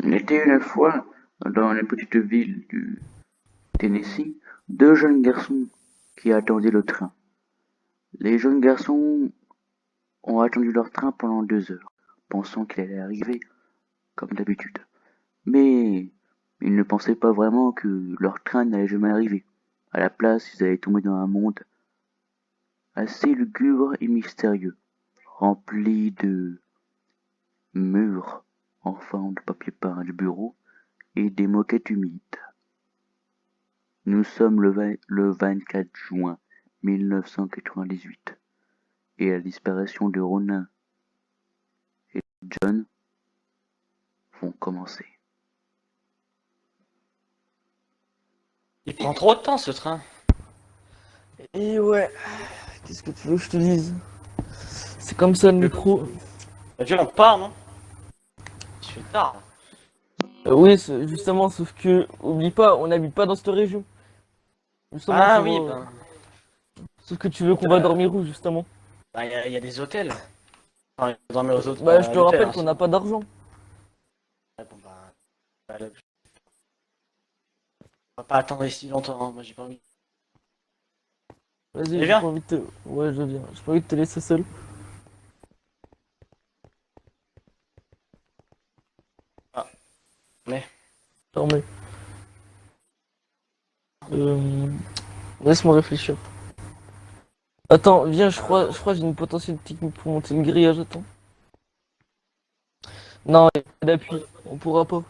Il était une fois, dans une petite ville du Tennessee, deux jeunes garçons qui attendaient le train. Les jeunes garçons ont attendu leur train pendant 2 heures, pensant qu'il allait arriver, comme d'habitude. Mais ils ne pensaient pas vraiment que leur train n'allait jamais arriver. À la place, ils allaient tomber dans un monde assez lugubre et mystérieux, rempli de murs en forme de papier peint de bureau et des moquettes humides. Nous sommes le 24 juin 1998 et la disparition de Ronan et John vont commencer. Il prend trop de temps ce train. Et ouais, qu'est-ce que tu veux que je te dise? C'est comme ça le métro. Bah, tu vois, on part, non? Il se fait tard. Là. Oui, justement, sauf que, oublie pas, on n'habite pas dans cette région. Justement, Ah ça oui, va- Sauf que tu veux qu'on va dormir où, justement? bah, y a des hôtels. Enfin, il faut dormir aux autres. Bah, je à te l'hôtel, rappelle hein, qu'on n'a pas d'argent. ouais, bon, on va pas attendre ici longtemps, hein. Moi j'ai pas envie. Vas-y, Et j'ai viens. pas envie de te... Ouais, je viens. J'ai pas envie de te laisser seul. Ah, mais. Attends, mais... Euh... Laisse-moi réfléchir. Attends, viens, je crois que j'ai une potentielle technique pour monter le grillage, attends. Non, il y a pas d'appui, on pourra pas.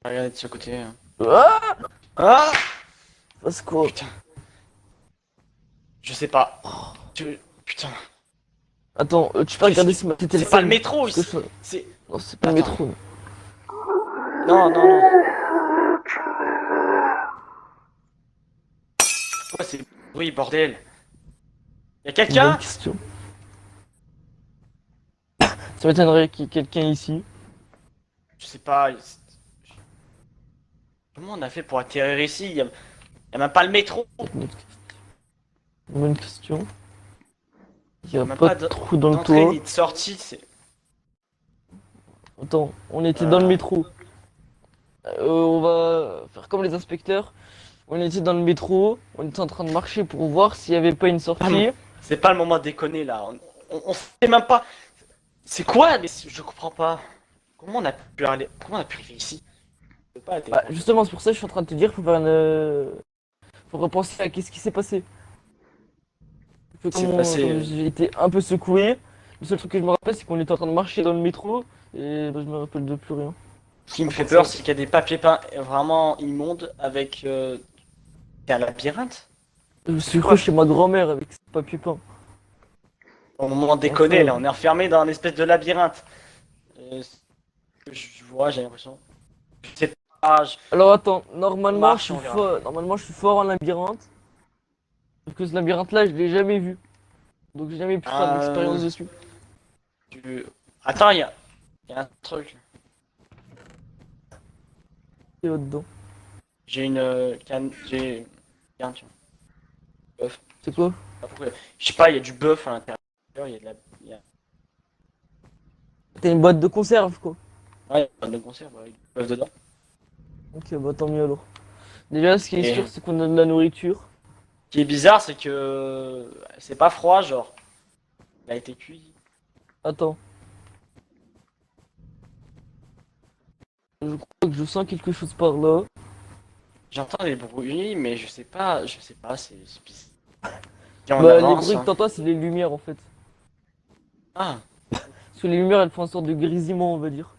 Regardez de ce côté. Hein. Ah! Ah Parce quoi? putain. Je sais pas. Putain. Attends, tu peux regarder si ma tête elle C'est pas le saigne, métro parce que ici. C'est. Non, c'est pas le Attends. métro. Non, non, non. Pourquoi c'est bruit, bordel? Y'a Une bonne quelqu'un? question. Ça m'étonnerait qu'il y ait quelqu'un ici. Je sais pas. Comment on a fait pour atterrir ici? Y'a même pas le métro. Une bonne question. Il y a Même pas pas de trou dans le d'entrée toit. ni de sortie. C'est. Attends, on était dans le Euh, métro. On va faire comme les inspecteurs. On était dans le métro, on était en train de marcher pour voir s'il y avait pas une sortie. C'est pas le moment de déconner là. On sait même pas. C'est quoi? Mais je comprends pas. Comment on a pu aller. Comment on a pu arriver ici? Je peux pas Bah, justement, c'est pour ça que je suis en train de te dire, faut repenser à qu'est-ce qui s'est passé. C'est passé. Comme j'ai été un peu secoué. Le seul truc que je me rappelle, c'est qu'on était en train de marcher dans le métro. Et bah, je me rappelle de plus rien. Ce qui me À fait part peur, ça. c'est qu'il y a des papiers peints vraiment immondes avec. C'est un labyrinthe? Je suis cru chez ma grand-mère avec ce papier peint. Au moment de déconner, là, on est enfermé dans un espèce de labyrinthe. Je vois, j'ai l'impression. Je sais pas, Alors attends, on marche, on verra. normalement je suis fort en labyrinthe. Sauf que ce labyrinthe-là, je l'ai jamais vu. Donc j'ai jamais pu faire Euh, d'expérience dessus. tu- Attends, y a un truc. Et là-dedans. J'ai une canne. J'ai. Tiens, tu vois. Bœuf. C'est quoi? Pas pourquoi. Je sais pas, il y a du bœuf à l'intérieur, il y a de la. T'as une boîte de conserve quoi. Ouais, il y a pas de conserve avec du bœuf dedans. Ok, bah tant mieux alors. Déjà, ce qui est Et sûr, c'est qu'on a de la nourriture. ce qui est bizarre, c'est que c'est pas froid, genre. Il a été cuit. Attends. Je crois que je sens quelque chose par là. J'entends des bruits, mais je sais pas, c'est bizarre. Viens, on Bah, les avance. bruits que Hein. t'entends, c'est les lumières en fait. Ah, Parce que les lumières, elles font une sorte de grésillement, on va dire.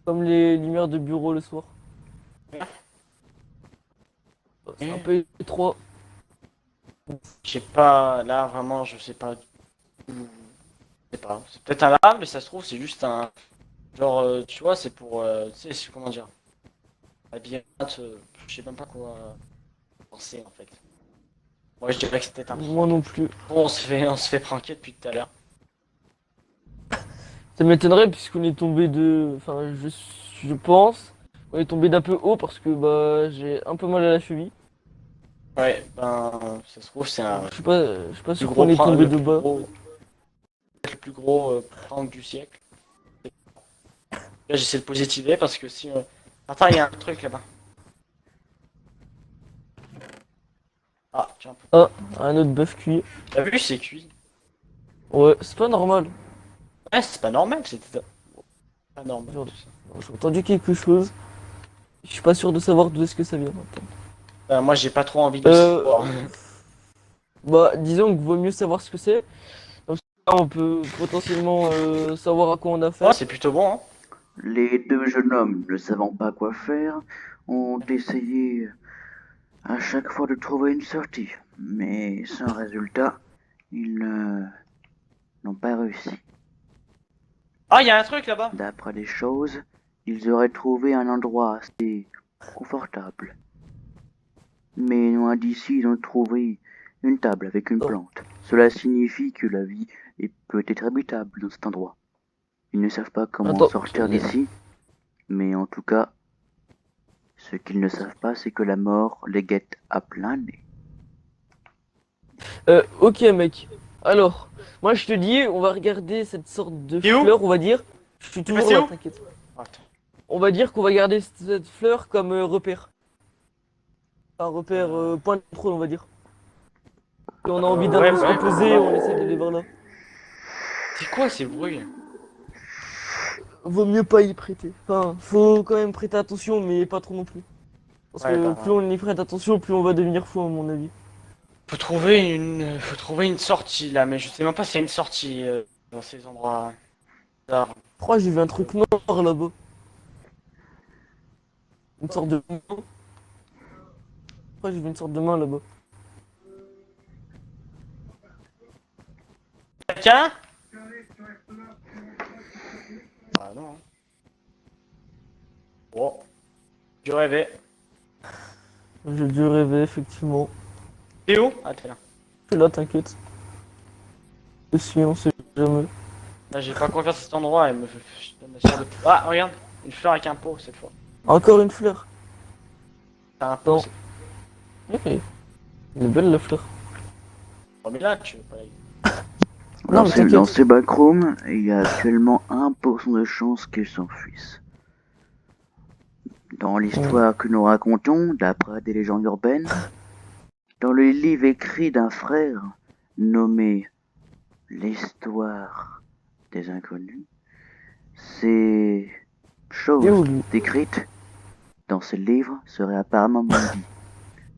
Comme les lumières de bureau le soir. C'est un peu étroit. je sais pas, là vraiment, je sais pas. Je sais pas. C'est peut-être un lave, mais ça se trouve, c'est juste un. Genre, tu vois, c'est pour. Tu sais, comment dire. Labyrinthe, je sais même pas quoi penser en fait. Moi, je dirais que c'était un. Moi non plus. Bon, on se fait pranker depuis tout à l'heure. Ça m'étonnerait puisqu'on est tombé de... Enfin, je pense. On est tombé d'un peu haut parce que bah j'ai un peu mal à la cheville. Ouais, ben, ça se trouve, c'est un. Je suis pas Le sûr gros qu'on est tombé le de plus bas. gros. Le plus gros prank du siècle. Là, j'essaie de positiver parce que si. Attends, il y a un truc là-bas. Ah, tiens. Ah, un autre bœuf cuit. T'as vu, c'est cuit. Ouais, c'est pas normal. Ouais, c'est pas normal, c'était pas normal. Merde. tout ça. J'ai entendu quelque chose. Je suis pas sûr de savoir d'où est-ce que ça vient. Moi, j'ai pas trop envie de Euh, savoir. Bah, disons qu'il vaut mieux savoir ce que c'est. Comme ça, on peut potentiellement savoir à quoi on a affaire. Ouais, c'est plutôt bon, hein. Les deux jeunes hommes, ne savant pas quoi faire, ont essayé à chaque fois de trouver une sortie, mais sans résultat, ils n'ont pas réussi. Ah, il y a un truc là-bas. D'après les choses, ils auraient trouvé un endroit assez confortable. Mais loin d'ici, ils ont trouvé une table avec une Oh. plante. Cela signifie que la vie peut être habitable dans cet endroit. Ils ne savent pas comment Attends, sortir d'ici, mais en tout cas, ce qu'ils ne savent pas, c'est que la mort les guette à plein nez. Ok, mec. Alors, moi je te dis, on va regarder cette sorte de T'es où fleur, on va dire. Je suis toujours passé là, où t'inquiète. Attends. On va dire qu'on va garder cette fleur comme repère. Un repère point de contrôle, on va dire. Si on a envie d'un Ouais, peu se ouais. reposer, on essaie d'aller vers là. C'est quoi ces bruits? Vaut mieux pas y prêter. Enfin, faut quand même prêter attention, mais pas trop non plus. Parce Ouais, que bah, plus on y prête attention, plus on va devenir fou, à mon avis. faut trouver une sortie là, mais je sais même pas s'il y a une sortie dans ces endroits. bizarres. Je crois que j'ai vu un truc noir là-bas. Une sorte de main. Je crois que j'ai vu une sorte de main là-bas. Quelqu'un? Ah non. Hein. Bon, je rêvais. J'ai dû rêver, effectivement. T'es où? Ah, t'es là. Je suis là, t'inquiète. Je suis, on sait jamais. Là, j'ai pas confiance à cet endroit, elle me fait. Je me sers de. Ah, regarde, une fleur avec un pot cette fois. Encore une fleur. T'as un pot. Non. c'est- Oui. Elle est belle la fleur. Oh, mais là, tu veux pas y aller. Non, mais t'inquiète. Dans ces backrooms, il y a actuellement 1% de chance qu'ils s'enfuissent. Dans l'histoire que nous racontons, d'après des légendes urbaines, dans le livre écrit d'un frère nommé L'histoire des inconnus, ces Et où, choses lui décrites dans ce livre seraient apparemment maudits.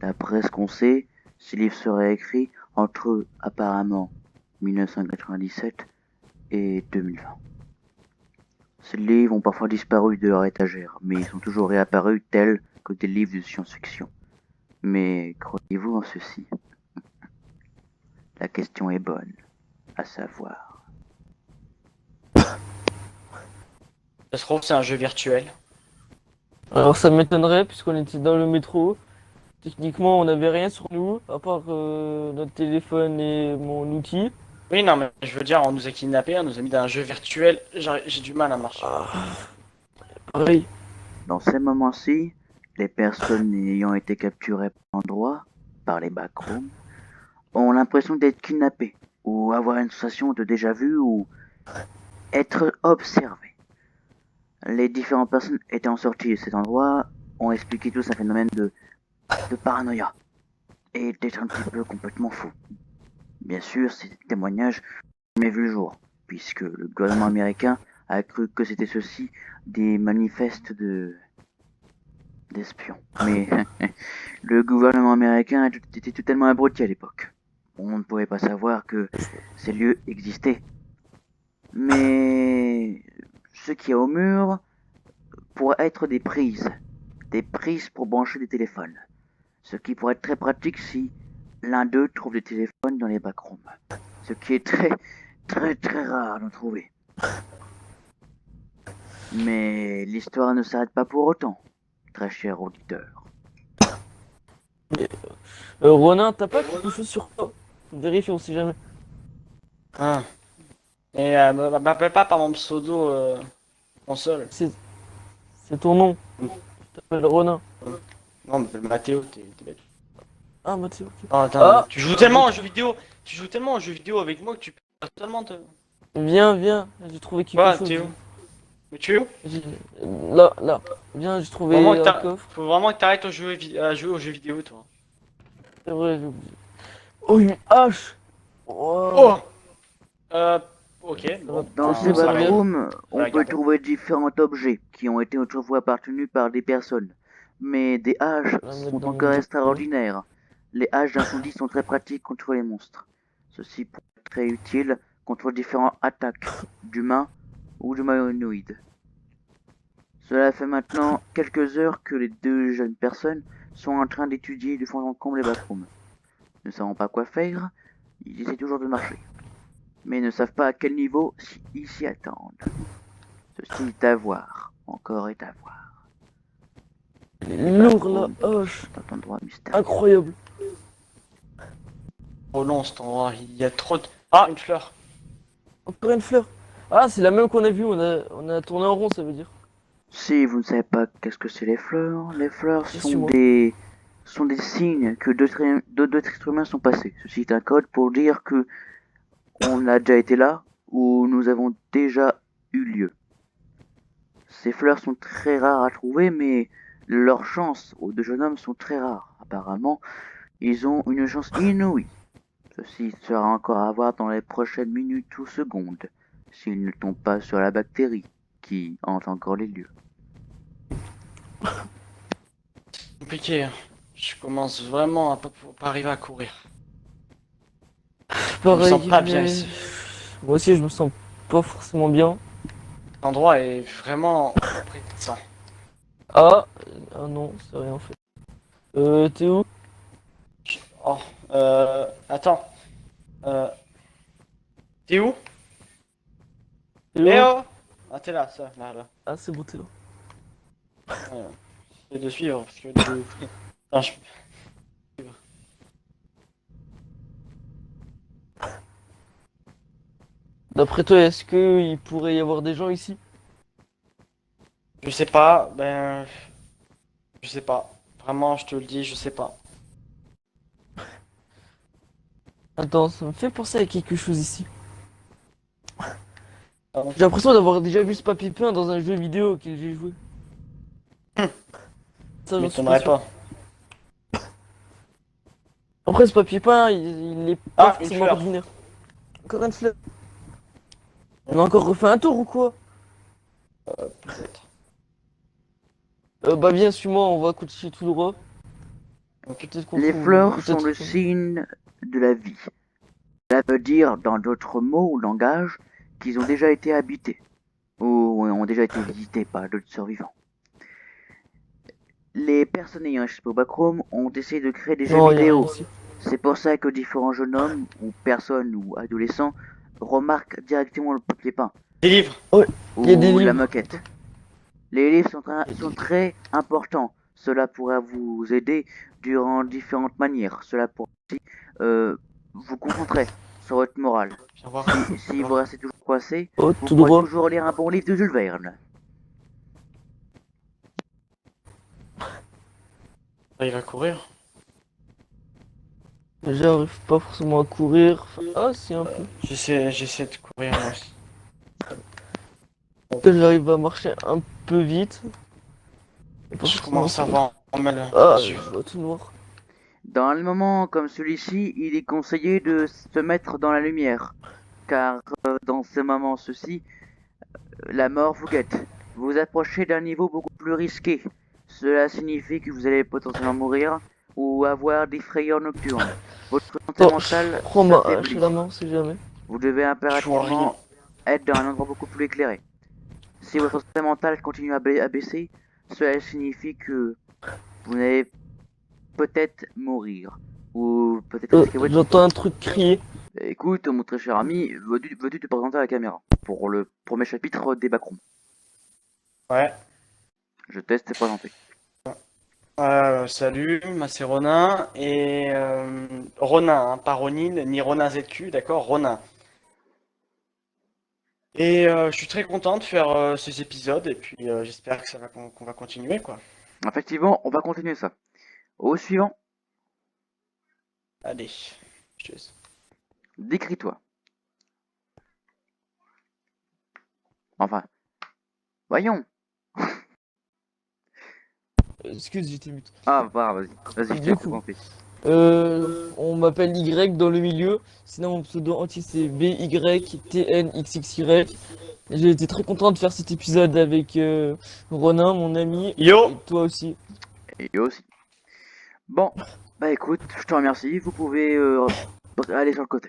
D'après ce qu'on sait, ce livre serait écrit entre apparemment 1997 et 2020. Ces livres ont parfois disparu de leur étagère, mais ils sont toujours réapparus tels que des livres de science-fiction. Mais croyez-vous en ceci? La question est bonne, à savoir. Ça se trouve, c'est un jeu virtuel. Alors ça m'étonnerait, puisqu'on était dans le métro. Techniquement, on n'avait rien sur nous, à part notre téléphone et mon outil. Oui, non, mais je veux dire, on nous a kidnappés, on nous a mis dans un jeu virtuel. J'ai du mal à marcher. Pareil. Dans ces moments-ci, les personnes ayant été capturées par l'endroit, par les backrooms, ont l'impression d'être kidnappées, ou avoir une sensation de déjà-vu, ou être observées. Les différentes personnes étant sorties de cet endroit ont expliqué tous un phénomène de paranoïa, et d'être un petit peu complètement fou. Bien sûr, ces témoignages n'ont jamais vu le jour, puisque le gouvernement américain a cru que c'était ceci des manifestes d'espions. Mais le gouvernement américain était totalement abruti à l'époque. On ne pouvait pas savoir que ces lieux existaient. Mais ce qu'il y a au mur pourrait être des prises pour brancher des téléphones. Ce qui pourrait être très pratique si l'un d'eux trouve des téléphones dans les backrooms. Ce qui est très rare d'en trouver. Mais l'histoire ne s'arrête pas pour autant, très cher auditeur. Ronin, t'as pas quelque chose sur toi? Vérifie, on sait jamais. Ah. Et m'appelle pas par mon pseudo console. C'est ton nom. Tu t'appelles Ronin. Non, mais Mathéo, t'es bête. Ah, Mathieu, ok. Oh, attends, Ah. tu joues tellement aux jeux vidéo avec moi que tu peux totalement te. Viens, viens, j'ai trouvé quelque Quoi, chose. t'es où? Mais tu es où? J'ai- Là, là. Viens, j'ai trouvé Vraiment que un coffre. Faut vraiment que t'arrêtes à jouer aux jeux vidéo, toi. C'est vrai, j'ai oublié. Oh, une hache! Oh, Oh! Euh, ok, ça va bon, Dans peut-être ces me on va servir. backrooms, je vais on la peut garder. trouver différents objets qui ont été autrefois appartenus par des personnes. Mais des haches Je vais la mettre sont dans mon encore bouton. extraordinaires. Les haches d'incendie sont très pratiques contre les monstres. Ceci peut être très utile contre différentes attaques d'humains ou de humanoïdes. Cela fait maintenant quelques heures que les deux jeunes personnes sont en train d'étudier de fond en comble les backrooms. Ne savant pas quoi faire, ils essaient toujours de marcher, mais ne savent pas à quel niveau ils s'y attendent. Ceci est à voir, encore est à voir. Elle Les est lourde, la backrooms hache. sont un endroit mystérieux. Incroyable. Trop long cet endroit, il y a trop de... Ah, une fleur. Encore une fleur. Ah, c'est la même qu'on a vue, on a tourné en rond, ça veut dire. Si vous ne savez pas qu'est-ce que c'est les fleurs Si, sont suis-moi. des signes que d'autres êtres humains sont passés. Ceci est un code pour dire que on a déjà été là ou nous avons déjà eu lieu. Ces fleurs sont très rares à trouver, mais leurs chances aux deux jeunes hommes sont très rares. Apparemment, ils ont une chance inouïe. Ceci sera encore à voir dans les prochaines minutes ou secondes, s'ils ne tombent pas sur la bactérie qui hante encore les lieux. Compliqué, hein. Je commence vraiment à pas arriver à courir. Je me Pareil, sens pas bien mais... ici. Moi aussi, je me sens pas forcément bien. Cet endroit est vraiment oppressant. Ah, ah non, c'est rien en fait. T'es où? Oh, attends. Euh, t'es où? T'es Eh où? oh! Ah, t'es là, ça, là, là. Ah, c'est bon, t'es là. J'essaie de suivre parce que Attends, D'après toi, est-ce que il pourrait y avoir des gens ici? je sais pas, je sais pas. Vraiment, je te le dis, je sais pas. Attends, ça me fait penser à quelque chose ici. Pardon. J'ai l'impression d'avoir déjà vu ce papier peint dans un jeu vidéo auquel j'ai joué. Ça, j'en suis pas M'étonnerait sûr. pas. Après, ce papier peint, il est pas Ah, une forcément fleur. ordinaire. Encore une fleur. On a encore refait un tour ou quoi? Peut-être. Bah viens, suis-moi, on va continuer tout droit. Ok. Peut-être qu'on Les trouve... fleurs sont Peut-être... le signe de la vie. Cela veut dire, dans d'autres mots ou langages, qu'ils ont déjà été habités, ou ont déjà été visités par d'autres survivants. Les personnes ayant échappé au backroom ont essayé de créer des jeux Non, y a rien vidéo. ici. C'est pour ça que différents jeunes hommes, ou personnes, ou adolescents, remarquent directement le papier peint, Des livres. Il y a des ou la livres. moquette. Les livres Il y a des sont livres. très importants. Cela pourra vous aider durant différentes manières. Cela pourra aussi vous concentrer sur votre morale. Viens voir. Si vous restez toujours coincé, Oh, vous tout pourrez droit. toujours lire un bon livre de Jules Verne. Il va courir. J'arrive pas forcément à courir. Ah, si, un peu. J'essaie de courir moi aussi. J'arrive à marcher un peu vite. Et pas Je forcément commence à courir. avoir mal. Ah, je vois tout noir. Dans un moment comme celui-ci, il est conseillé de se mettre dans la lumière, car dans ces moments-ci, la mort vous guette. Vous approchez d'un niveau beaucoup plus risqué. Cela signifie que vous allez potentiellement mourir ou avoir des frayeurs nocturnes. Votre santé Attends, je mentale prends ma hache à s'affaiblit. la main, si jamais. Vous devez Je vois rien. impérativement être dans un endroit beaucoup plus éclairé. Si votre santé mentale continue à baisser, cela signifie que vous allez peut-être mourir. Ou peut-être risquer votre vie. J'entends un truc crier. Écoute, mon très cher ami, veux-tu te présenter à la caméra pour le premier chapitre des Backrooms? Ouais. Je teste et présenter. Salut, moi c'est Ronin et Ronin, hein, pas Ronin ni Ronin ZQ, d'accord, Ronin. Et je suis très content de faire ces épisodes et puis j'espère que qu'on va continuer quoi. Effectivement, on va continuer ça. Au suivant, Allez, tchuss. décris-toi. Enfin, voyons. Excuse, j'étais mute. Ah, bah, vas-y, je Du t'ai coup, compris. on m'appelle Y dans le milieu. Sinon, mon pseudo entier c'est BYTNXXY. J'ai été très content de faire cet épisode avec Ronin, mon ami, Yo! et toi aussi. Et eux aussi. Bon, bah écoute, je te remercie. Vous pouvez aller sur le côté.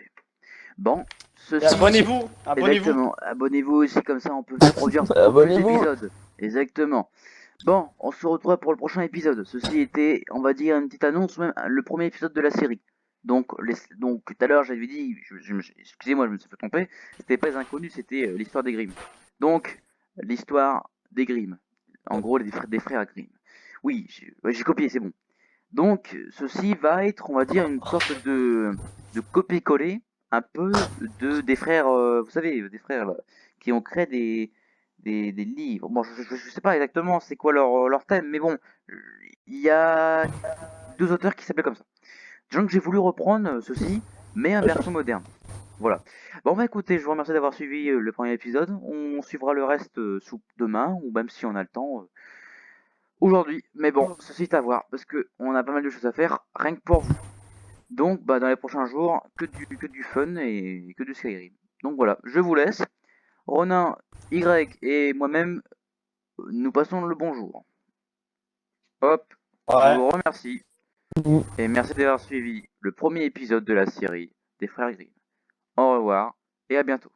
Bon, Et ceci. abonnez-vous! Abonnez-vous! Exactement. Abonnez-vous aussi, comme ça on peut produire beaucoup plus Abonnez-vous. d'épisodes. Exactement. Bon, on se retrouve pour le prochain épisode. Ceci était, on va dire, une petite annonce, même le premier épisode de la série. Donc, tout à l'heure, j'avais dit, excusez-moi, je me suis fait tromper, c'était pas inconnu, c'était l'histoire des Grimm. Donc, l'histoire des Grimm. En gros, des frères Grimm. Oui, j'ai copié, c'est bon. Donc, ceci va être, on va dire, une sorte de copier-coller un peu des frères, vous savez, des frères là, qui ont créé des livres. Bon, je sais pas exactement c'est quoi leur thème, mais bon, il y a deux auteurs qui s'appellent comme ça. Donc j'ai voulu reprendre ceci, mais en version moderne. Voilà. Bon bah écoutez, je vous remercie d'avoir suivi le premier épisode. On suivra le reste demain, ou même si on a le temps aujourd'hui. Mais bon, ceci est à voir, parce que on a pas mal de choses à faire, rien que pour vous. Donc bah dans les prochains jours, que du fun et que du Skyrim. Donc voilà, je vous laisse. Ronin, Y et moi-même, nous passons le bonjour. Hop, je Ouais. vous remercie et merci d'avoir suivi le premier épisode de la série des Frères Grimm. Au revoir et à bientôt.